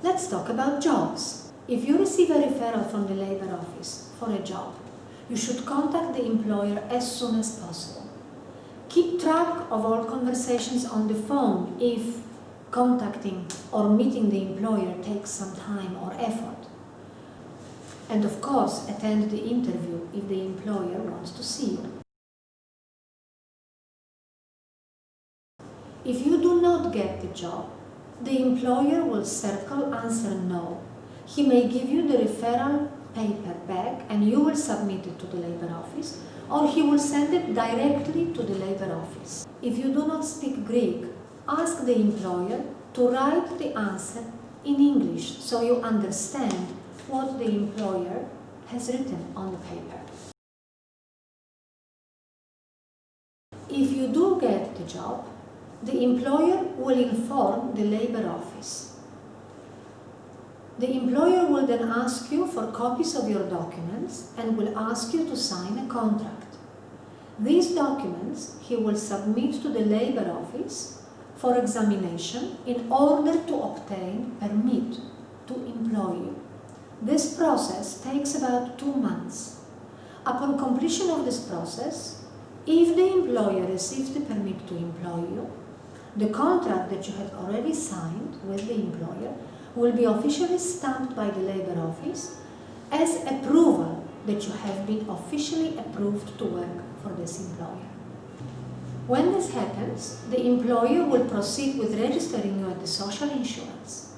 Let's talk about jobs. If you receive a referral from the labor office for a job, you should contact the employer as soon as possible. Keep track of all conversations on the phone if contacting or meeting the employer takes some time or effort. And of course, attend the interview if the employer wants to see you. If you do not get the job, the employer will circle answer no. He may give you the referral paper back and you will submit it to the labor office, or he will send it directly to the labor office. If you do not speak Greek, ask the employer to write the answer in English so you understand what the employer has written on the paper. If you do get the job, the employer will inform the labor office. The employer will then ask you for copies of your documents and will ask you to sign a contract. These documents he will submit to the labor office for examination in order to obtain permit to employ you. This process takes about 2 months. Upon completion of this process, if the employer receives the permit to employ you, the contract that you have already signed with the employer will be officially stamped by the labor office as approval that you have been officially approved to work for this employer. When this happens, the employer will proceed with registering you at the social insurance.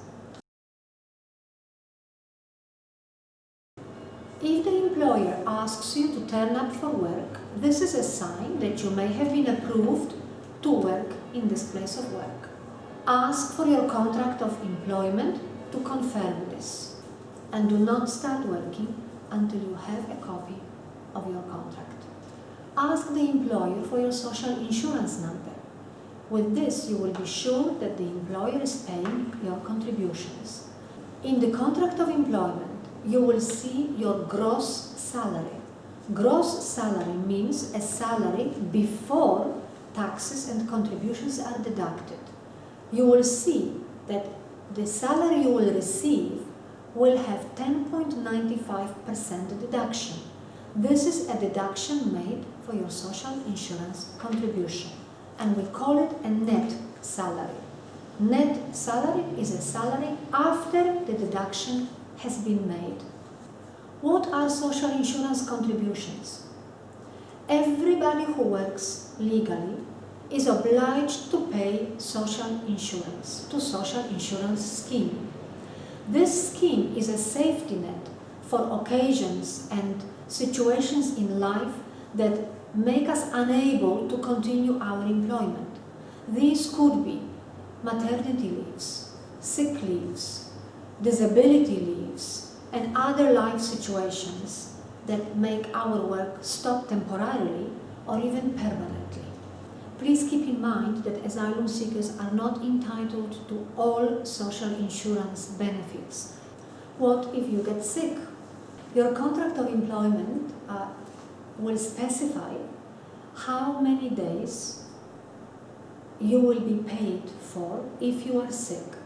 If the employer asks you to turn up for work, this is a sign that you may have been approved to work in this place of work. Ask for your contract of employment to confirm this, and do not start working until you have a copy of your contract. Ask the employer for your social insurance number. With this, you will be sure that the employer is paying your contributions. In the contract of employment, you will see your gross salary. Gross salary means a salary before taxes and contributions are deducted. You will see that the salary you will receive will have 10.95% deduction. This is a deduction made for your social insurance contribution, and we call it a net salary. Net salary is a salary after the deduction has been made. What are social insurance contributions? Everybody who works legally is obliged to pay social insurance to social insurance scheme. This scheme is a safety net for occasions and situations in life that make us unable to continue our employment. These could be maternity leaves, sick leaves, disability leaves, and other life situations that make our work stop temporarily or even permanently. Please keep in mind that asylum seekers are not entitled to all social insurance benefits. What if you get sick? Your contract of employment will specify how many days you will be paid for if you are sick.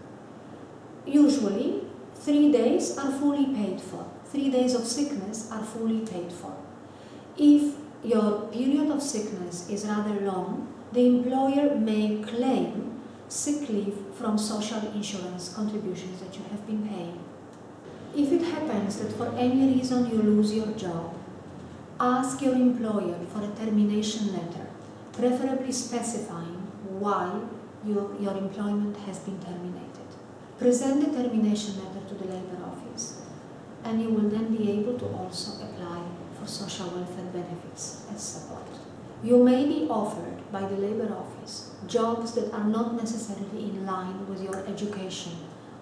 Usually, 3 days are fully paid for. 3 days of sickness are fully paid for. If your period of sickness is rather long, the employer may claim sick leave from social insurance contributions that you have been paying. If it happens that for any reason you lose your job, ask your employer for a termination letter, preferably specifying why your employment has been terminated. Present the termination letter to the labor office, and you will then be able to also apply for social welfare benefits as support. You may be offered by the labor office jobs that are not necessarily in line with your education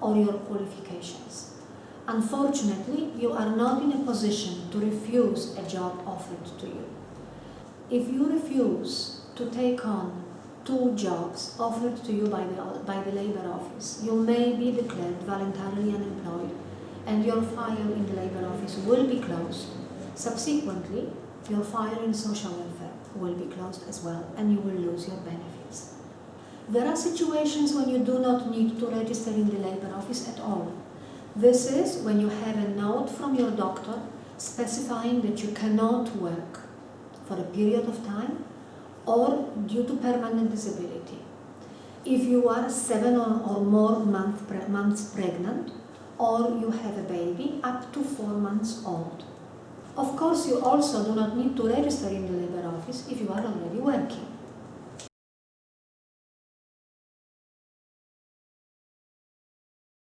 or your qualifications. Unfortunately, you are not in a position to refuse a job offered to you. If you refuse to take on 2 jobs offered to you by the labor office, you may be declared voluntarily unemployed and your file in the labor office will be closed. Subsequently, your file in social welfare will be closed as well, and you will lose your benefits. There are situations when you do not need to register in the labor office at all. This is when you have a note from your doctor specifying that you cannot work for a period of time or due to permanent disability. If you are 7 or more months pregnant, or you have a baby up to 4 months old. Of course, you also do not need to register in the labor office if you are already working.